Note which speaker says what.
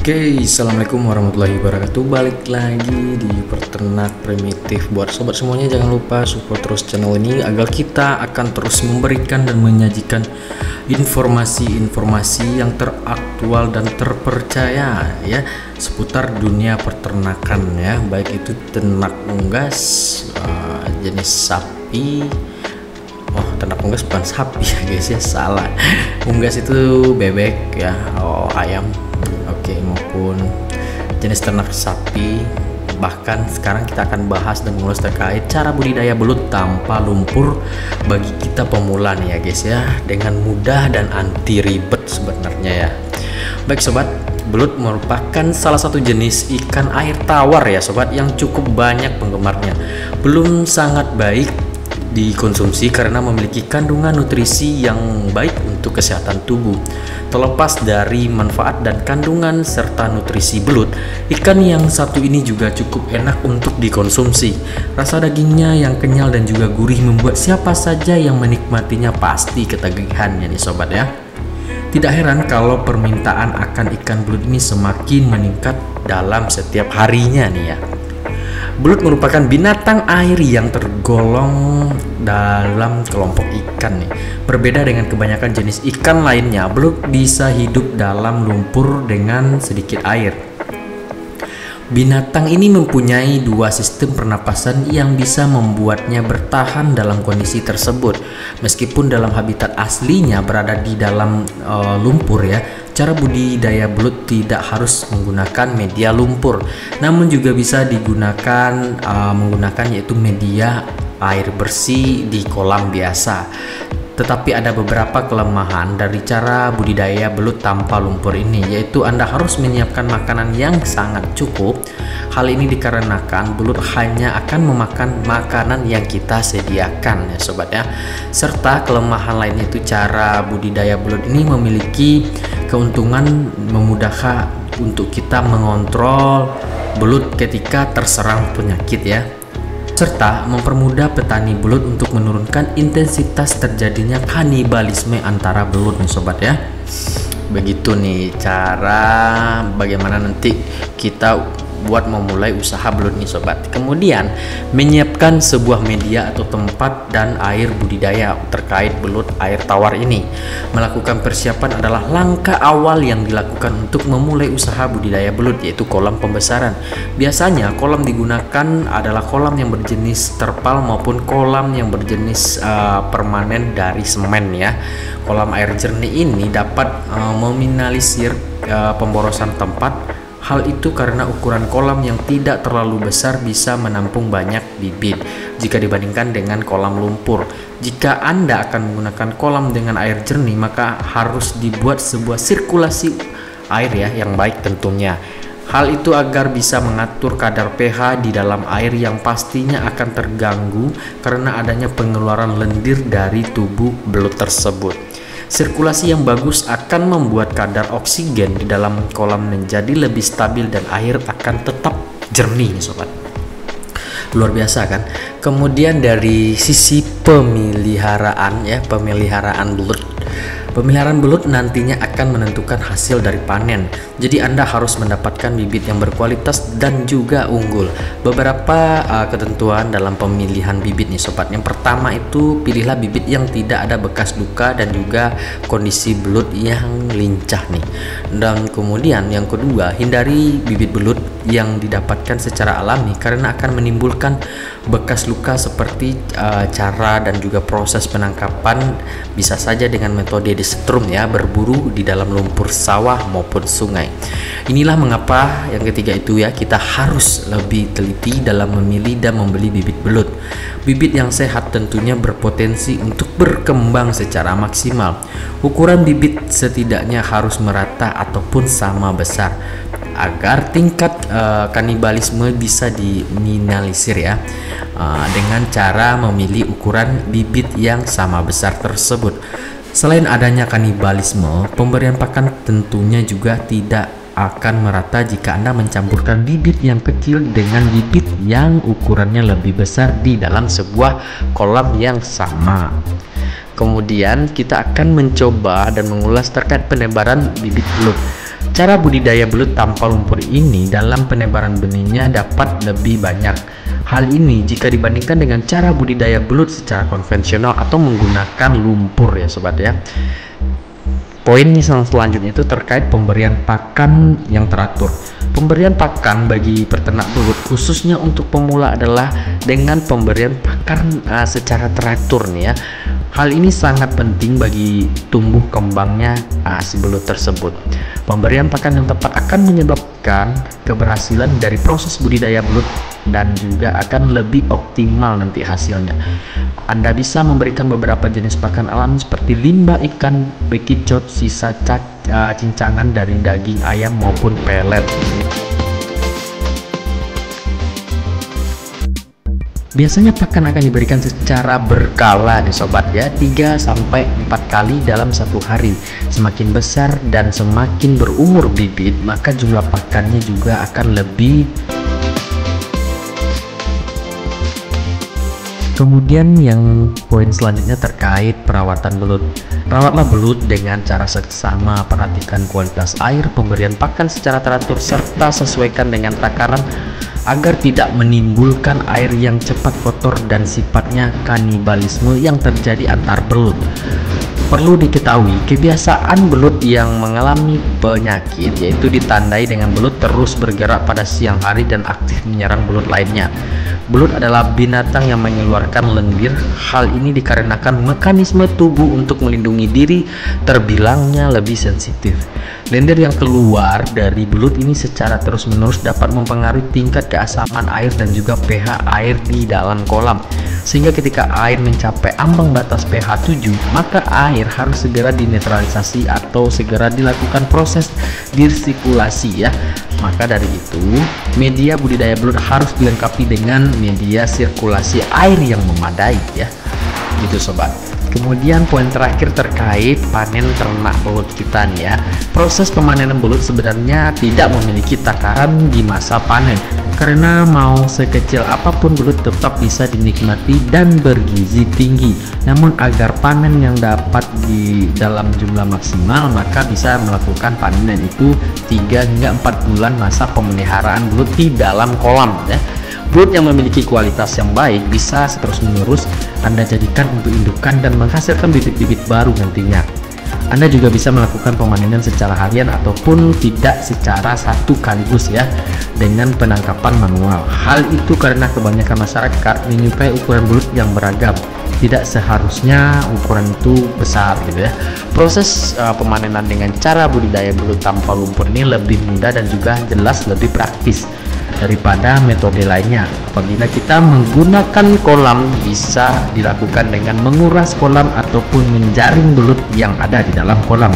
Speaker 1: Oke, assalamualaikum warahmatullahi wabarakatuh. Balik lagi di Peternak Primitif. Buat sobat semuanya, jangan lupa support terus channel ini agar kita akan terus memberikan dan menyajikan informasi-informasi yang teraktual dan terpercaya ya seputar dunia peternakan ya, baik itu ternak unggas, jenis sapi. Oh, ternak unggas bukan sapi ya guys ya, salah. Unggas itu bebek ya, ayam. Oke, maupun jenis ternak sapi. Bahkan sekarang kita akan bahas dan mengulas terkait cara budidaya belut tanpa lumpur bagi kita pemula nih ya guys ya, dengan mudah dan anti ribet sebenarnya ya. Baik sobat, belut merupakan salah satu jenis ikan air tawar ya sobat, yang cukup banyak penggemarnya. Belum sangat baik dikonsumsi karena memiliki kandungan nutrisi yang baik untuk kesehatan tubuh. Terlepas dari manfaat dan kandungan serta nutrisi belut, ikan yang satu ini juga cukup enak untuk dikonsumsi. Rasa dagingnya yang kenyal dan juga gurih membuat siapa saja yang menikmatinya pasti ketagihannya nih sobat ya. Tidak heran kalau permintaan akan ikan belut ini semakin meningkat dalam setiap harinya nih ya. Belut merupakan binatang air yang tergolong dalam kelompok ikan nih. Berbeda dengan kebanyakan jenis ikan lainnya, belut bisa hidup dalam lumpur dengan sedikit air. Binatang ini mempunyai dua sistem pernapasan yang bisa membuatnya bertahan dalam kondisi tersebut. Meskipun dalam habitat aslinya berada di dalam lumpur ya, cara budidaya belut tidak harus menggunakan media lumpur, namun juga bisa digunakan menggunakan yaitu media air bersih di kolam biasa. Tetapi ada beberapa kelemahan dari cara budidaya belut tanpa lumpur ini, yaitu Anda harus menyiapkan makanan yang sangat cukup. Hal ini dikarenakan belut hanya akan memakan makanan yang kita sediakan ya sobat ya. Serta kelemahan lain itu cara budidaya belut ini memiliki keuntungan memudahkan untuk kita mengontrol belut ketika terserang penyakit ya, serta mempermudah petani belut untuk menurunkan intensitas terjadinya kanibalisme antara belut nih sobat ya. Begitu nih cara bagaimana nanti kita buat memulai usaha belut nih sobat. Kemudian menyiapkan sebuah media atau tempat dan air budidaya terkait belut air tawar ini. Melakukan persiapan adalah langkah awal yang dilakukan untuk memulai usaha budidaya belut, yaitu kolam pembesaran. Biasanya kolam digunakan adalah kolam yang berjenis terpal maupun kolam yang berjenis permanen dari semen ya. Kolam air jernih ini dapat meminimalisir pemborosan tempat. Hal itu karena ukuran kolam yang tidak terlalu besar bisa menampung banyak bibit jika dibandingkan dengan kolam lumpur. Jika Anda akan menggunakan kolam dengan air jernih, maka harus dibuat sebuah sirkulasi air ya yang baik tentunya. Hal itu agar bisa mengatur kadar pH di dalam air yang pastinya akan terganggu karena adanya pengeluaran lendir dari tubuh belut tersebut. Sirkulasi yang bagus akan membuat kadar oksigen di dalam kolam menjadi lebih stabil dan air akan tetap jernih sobat. Luar biasa kan. Kemudian dari sisi pemeliharaan ya, pemeliharaan belut nantinya akan menentukan hasil dari panen. Jadi Anda harus mendapatkan bibit yang berkualitas dan juga unggul. Beberapa ketentuan dalam pemilihan bibit nih sobat. Yang pertama itu pilihlah bibit yang tidak ada bekas luka dan juga kondisi belut yang lincah nih. Dan kemudian yang kedua, hindari bibit belut yang didapatkan secara alami karena akan menimbulkan bekas luka seperti cara dan juga proses penangkapan bisa saja dengan metode disetrum ya, berburu di dalam lumpur sawah maupun sungai. Inilah mengapa yang ketiga itu ya, kita harus lebih teliti dalam memilih dan membeli bibit belut. Bibit yang sehat tentunya berpotensi untuk berkembang secara maksimal. Ukuran bibit setidaknya harus merata ataupun sama besar agar tingkat kanibalisme bisa diminimalisir ya, dengan cara memilih ukuran bibit yang sama besar tersebut. Selain adanya kanibalisme, pemberian pakan tentunya juga tidak akan merata jika Anda mencampurkan bibit yang kecil dengan bibit yang ukurannya lebih besar di dalam sebuah kolam yang sama. Kemudian kita akan mencoba dan mengulas terkait penebaran bibit belut. Cara budidaya belut tanpa lumpur ini dalam penebaran benihnya dapat lebih banyak. Hal ini jika dibandingkan dengan cara budidaya belut secara konvensional atau menggunakan lumpur ya sobat ya. Poin yang selanjutnya itu terkait pemberian pakan yang teratur. Pemberian pakan bagi peternak belut khususnya untuk pemula adalah dengan pemberian pakan secara teratur nih ya. Hal ini sangat penting bagi tumbuh kembangnya si belut tersebut. Pemberian pakan yang tepat akan menyebabkan keberhasilan dari proses budidaya belut dan juga akan lebih optimal nanti hasilnya. Anda bisa memberikan beberapa jenis pakan alami seperti limbah ikan, bekicot, sisa cincangan dari daging ayam maupun pelet. Biasanya pakan akan diberikan secara berkala nih sobat ya, 3-4 kali dalam satu hari. Semakin besar dan semakin berumur bibit, maka jumlah pakannya juga akan lebih. Kemudian yang poin selanjutnya terkait perawatan belut. Rawatlah belut dengan cara seksama, perhatikan kualitas air, pemberian pakan secara teratur, serta sesuaikan dengan takaran agar tidak menimbulkan air yang cepat kotor dan sifatnya kanibalisme yang terjadi antar belut. Perlu diketahui, kebiasaan belut yang mengalami penyakit yaitu ditandai dengan belut terus bergerak pada siang hari dan aktif menyerang belut lainnya. Belut adalah binatang yang mengeluarkan lendir. Hal ini dikarenakan mekanisme tubuh untuk melindungi diri terbilangnya lebih sensitif. Lendir yang keluar dari belut ini secara terus-menerus dapat mempengaruhi tingkat keasaman air dan juga pH air di dalam kolam. Sehingga ketika air mencapai ambang batas pH 7, maka air harus segera dinetralisasi atau segera dilakukan proses dirsikulasi ya. Maka dari itu, media budidaya belut harus dilengkapi dengan media sirkulasi air yang memadai ya. Gitu sobat. Kemudian poin terakhir terkait panen ternak belut kita nih ya. Proses pemanenan belut sebenarnya tidak memiliki takaran di masa panen, karena mau sekecil apapun belut tetap bisa dinikmati dan bergizi tinggi. Namun agar panen yang dapat di dalam jumlah maksimal, maka bisa melakukan panen itu 3 hingga 4 bulan masa pemeliharaan belut di dalam kolam ya. Belut yang memiliki kualitas yang baik bisa terus-menerus Anda jadikan untuk indukan dan menghasilkan bibit-bibit baru nantinya. Anda juga bisa melakukan pemanenan secara harian ataupun tidak secara satu kaligus ya, dengan penangkapan manual. Hal itu karena kebanyakan masyarakat menyukai ukuran belut yang beragam. Tidak seharusnya ukuran itu besar gitu ya. Proses pemanenan dengan cara budidaya belut tanpa lumpur ini lebih mudah dan juga jelas lebih praktis daripada metode lainnya. Apabila kita menggunakan kolam, bisa dilakukan dengan menguras kolam ataupun menjaring belut yang ada di dalam kolam.